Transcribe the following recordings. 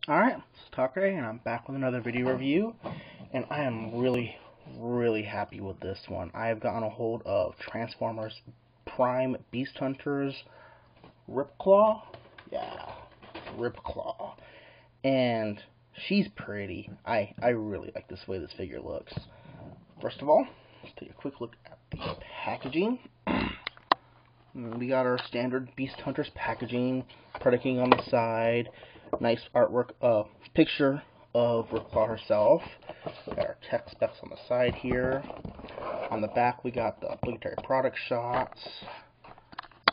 Alright, it's Tucker, and I'm back with another video review, and I am really happy with this one. I have gotten a hold of Transformers Prime Beast Hunters Ripclaw. Yeah, Ripclaw. And she's pretty. I really like this way this figure looks. First of all, let's take a quick look at the packaging. We got our standard Beast Hunters packaging, Predicting on the side, nice artwork, picture of Ripclaw herself. We got our tech specs on the side here. On the back, we got the obligatory product shots.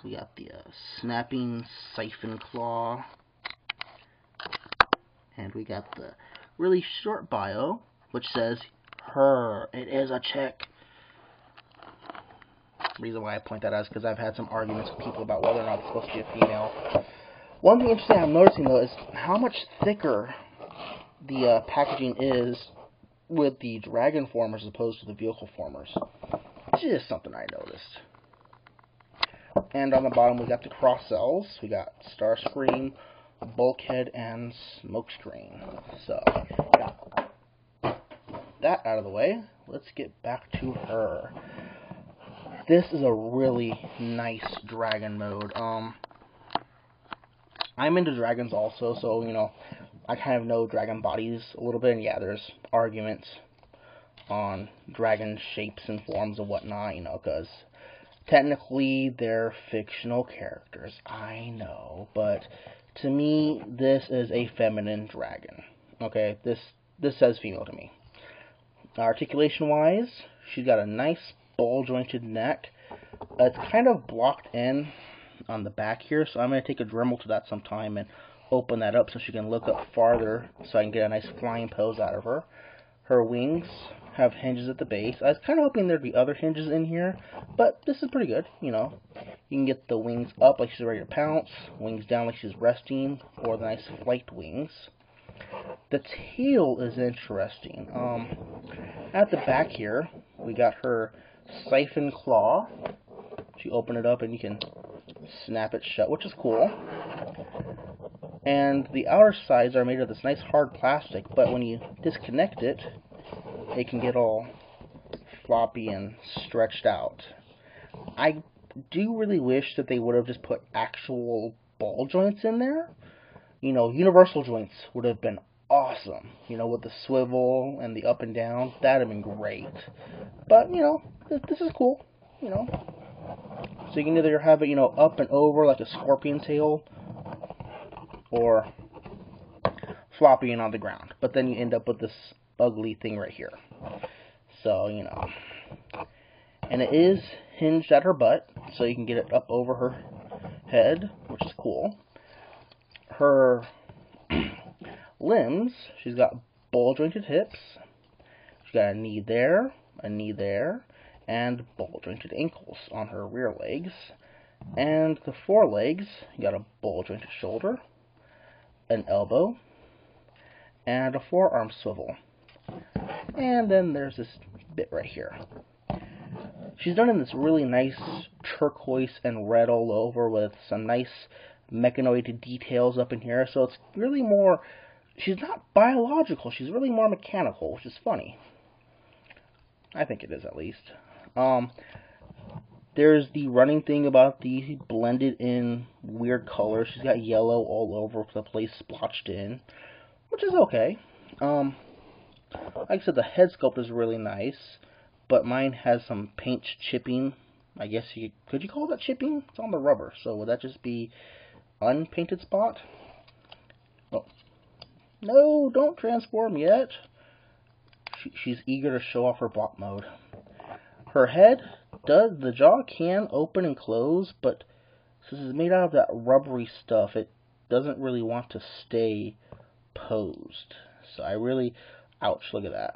We got the snapping siphon claw. And we got the really short bio, which says, her, it is a chick. The reason why I point that out is because I've had some arguments with people about whether or not it's supposed to be a female. One thing interesting I'm noticing, though, is how much thicker the packaging is with the dragon formers as opposed to the vehicle formers. Just something I noticed. And on the bottom, we got the cross cells. We got Starscream, Bulkhead, and Smokescreen. So, got that out of the way. Let's get back to her. This is a really nice dragon mode. I'm into dragons also, so, you know, I kind of know dragon bodies a little bit, and yeah, there's arguments on dragon shapes and forms and whatnot, you know, because technically they're fictional characters, I know, but to me, this is a feminine dragon. Okay, this says female to me. Articulation-wise, she's got a nice ball-jointed neck. It's kind of blocked in on the back here, so I'm going to take a Dremel to that sometime and open that up so she can look up farther so I can get a nice flying pose out of her. Her wings have hinges at the base. I was kind of hoping there'd be other hinges in here, but this is pretty good, you know. You can get the wings up like she's ready to pounce, wings down like she's resting, or the nice flight wings. The tail is interesting. At the back here, we got her siphon claw. You open it up and you can snap it shut, which is cool. And the outer sides are made of this nice hard plastic, but when you disconnect it, it can get all floppy and stretched out. I do really wish that they would have just put actual ball joints in there. You know, universal joints would have been awesome. You know, with the swivel and the up and down, that'd have been great. But, you know, this is cool, you know. So you can either have it, you know, up and over like a scorpion tail, or floppy and on the ground. But then you end up with this ugly thing right here. So, you know. And it is hinged at her butt, so you can get it up over her head, which is cool. Her limbs, she's got ball-jointed hips. She's got a knee there, and ball-jointed ankles on her rear legs. And the forelegs, you got a ball-jointed shoulder, an elbow, and a forearm swivel. And then there's this bit right here. She's done in this really nice turquoise and red all over with some nice mechanoid details up in here. So it's really more, she's not biological, she's really more mechanical, which is funny. I think it is, at least. There's the running thing about the blended in weird colors. She's got yellow all over the place splotched in, which is okay. Like I said, the head sculpt is really nice, but mine has some paint chipping. I guess could you call that chipping? It's on the rubber, so would that just be unpainted spot? Oh, no, don't transform yet. She's eager to show off her bot mode. Her head the jaw can open and close, but since it's made out of that rubbery stuff, it doesn't really want to stay posed. So ouch, look at that.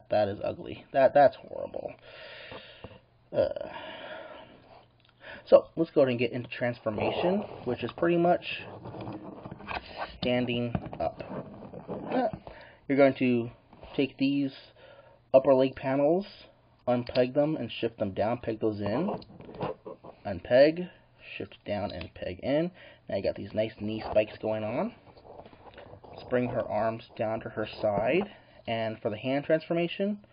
That is ugly. That's horrible. So let's go ahead and get into transformation, which is pretty much standing up. You're going to take these upper leg panels, unpeg them and shift them down, peg those in, unpeg, shift down and peg in. Now you got these nice knee spikes going on. Let's bring her arms down to her side, and for the hand transformation,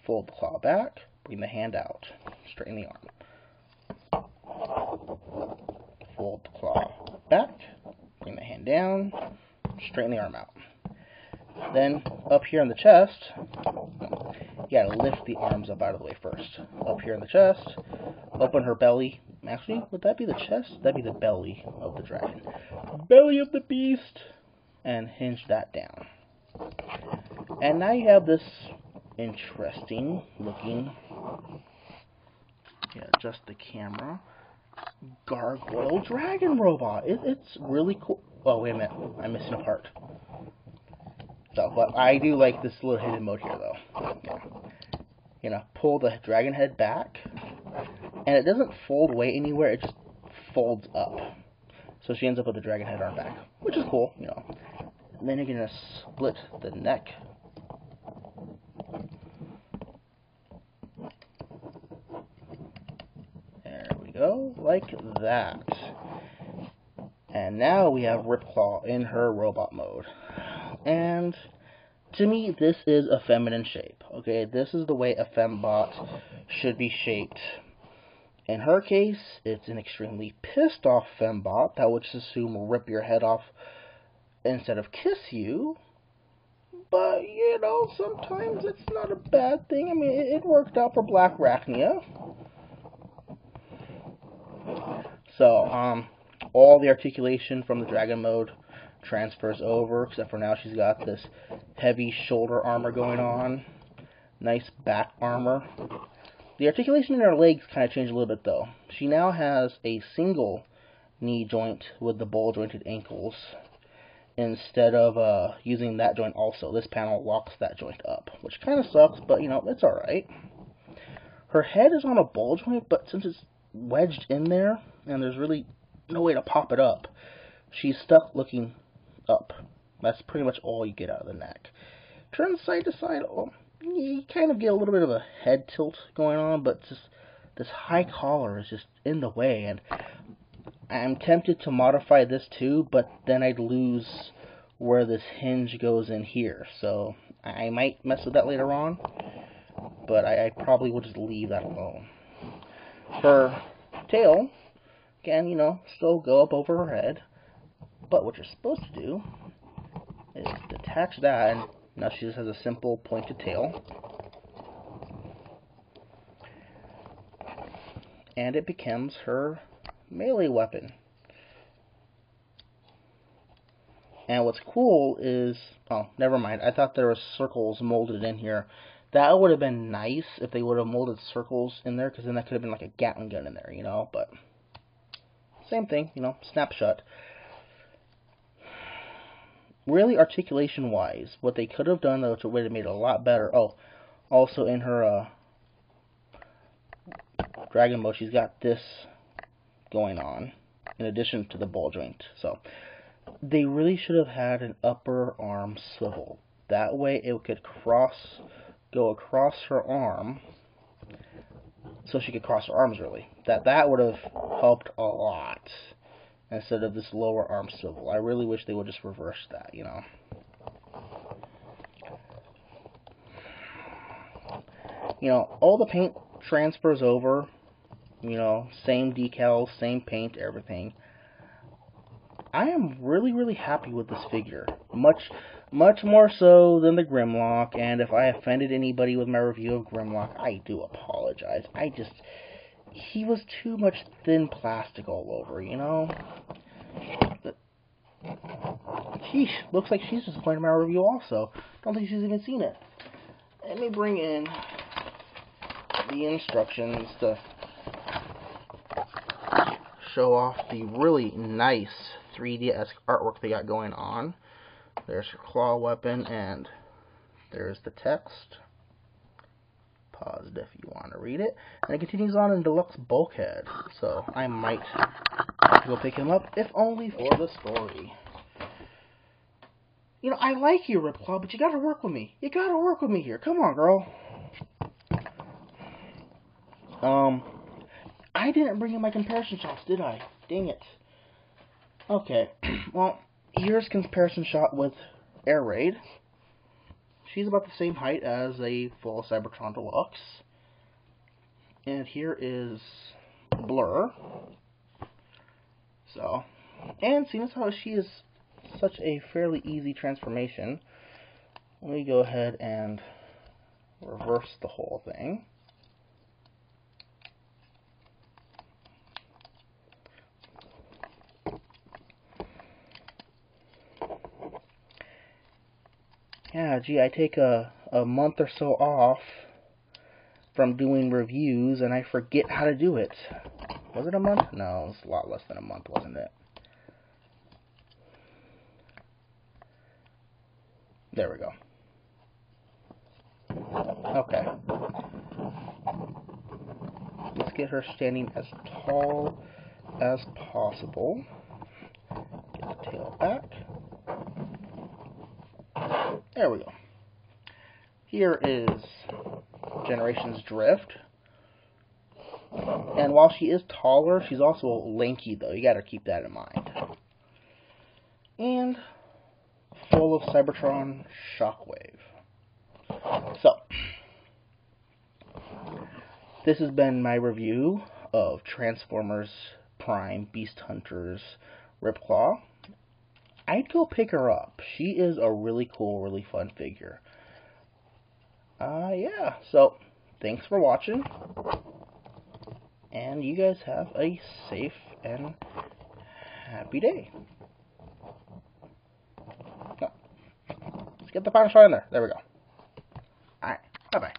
fold the claw back, bring the hand out, straighten the arm. Fold the claw back, bring the hand down, straighten the arm out. Then, up here in the chest, you gotta lift the arms up out of the way first. Up here in the chest, open her belly. Actually, would that be the chest? That'd be the belly of the dragon. Belly of the beast! And hinge that down. And now you have this interesting looking, adjust the camera, gargoyle dragon robot. It's really cool. Oh, wait a minute. I'm missing a part. So, but I do like this little hidden mode here, though. Yeah. Pull the dragon head back, and it doesn't fold away anywhere, it just folds up. So she ends up with the dragon head arm back, which is cool, And then you're going to split the neck. There we go, like that. And now we have Ripclaw in her robot mode. And to me, this is a feminine shape. Okay, this is the way a fembot should be shaped. In her case, it's an extremely pissed off fembot that would just assume rip your head off instead of kiss you. But, sometimes it's not a bad thing. I mean, it worked out for Black Rachnia. So, all the articulation from the dragon mode transfers over, except for now she's got this heavy shoulder armor going on. Nice back armor. The articulation in her legs kind of changed a little bit, though. She now has a single knee joint with the ball-jointed ankles, instead of using that joint also. This panel locks that joint up, which kind of sucks, but, it's alright. Her head is on a ball joint, but since it's wedged in there, and there's really no way to pop it up, she's stuck looking up. That's pretty much all you get out of the neck. Turn side to side, you kind of get a little bit of a head tilt going on, but just this high collar is just in the way, and I'm tempted to modify this too, but then I'd lose where this hinge goes in here, so I might mess with that later on, but I probably will just leave that alone. Her tail can, still go up over her head, but what you're supposed to do is detach that, and now she just has a simple pointed tail. And it becomes her melee weapon. And what's cool is, oh, never mind, I thought there were circles molded in here. That would have been nice if they would have molded circles in there, because then that could have been like a Gatling gun in there, but same thing, snapshot. Really, articulation-wise, what they could have done, though, which would have made it a lot better. Oh, also in her dragon mode, she's got this going on, in addition to the ball joint. So, they really should have had an upper arm swivel. That way, it could go across her arm, so she could cross her arms, really. That would have helped a lot, instead of this lower arm swivel. I really wish they would just reverse that, all the paint transfers over, same decals, same paint, everything. I am really, really happy with this figure. Much more so than the Grimlock, and if I offended anybody with my review of Grimlock, I do apologize. He was too much thin plastic all over, Sheesh, looks like she's disappointed in my review also. Don't think she's even seen it. Let me bring in the instructions to show off the really nice 3D-esque artwork they got going on. There's her claw weapon, and there's the text. Pause it if you want to read it. And it continues on in deluxe bulkhead, so I might have to go pick him up, if only for the story. I like you, Ripclaw, but you gotta work with me. You gotta work with me here. Come on, girl. I didn't bring in my comparison shots, did I? Dang it. Okay, well, here's comparison shot with Air Raid. She's about the same height as a full Cybertron Deluxe. And here is Blur. So, and seeing as how she is such a fairly easy transformation, let me go ahead and reverse the whole thing. Yeah, gee, I take a month or so off from doing reviews, and I forget how to do it. Was it a month? No, it was a lot less than a month, wasn't it? There we go. Okay. Let's get her standing as tall as possible. Get the tail back. There we go. Here is Generations Drift. And while she is taller, she's also lanky, though. You gotta keep that in mind. And full of Cybertron Shockwave. So, this has been my review of Transformers Prime Beast Hunters Ripclaw. I'd go pick her up. She is a really cool, really fun figure. Yeah, so thanks for watching. And you guys have a safe and happy day. Let's get the final shot in there. There we go. Alright, bye-bye.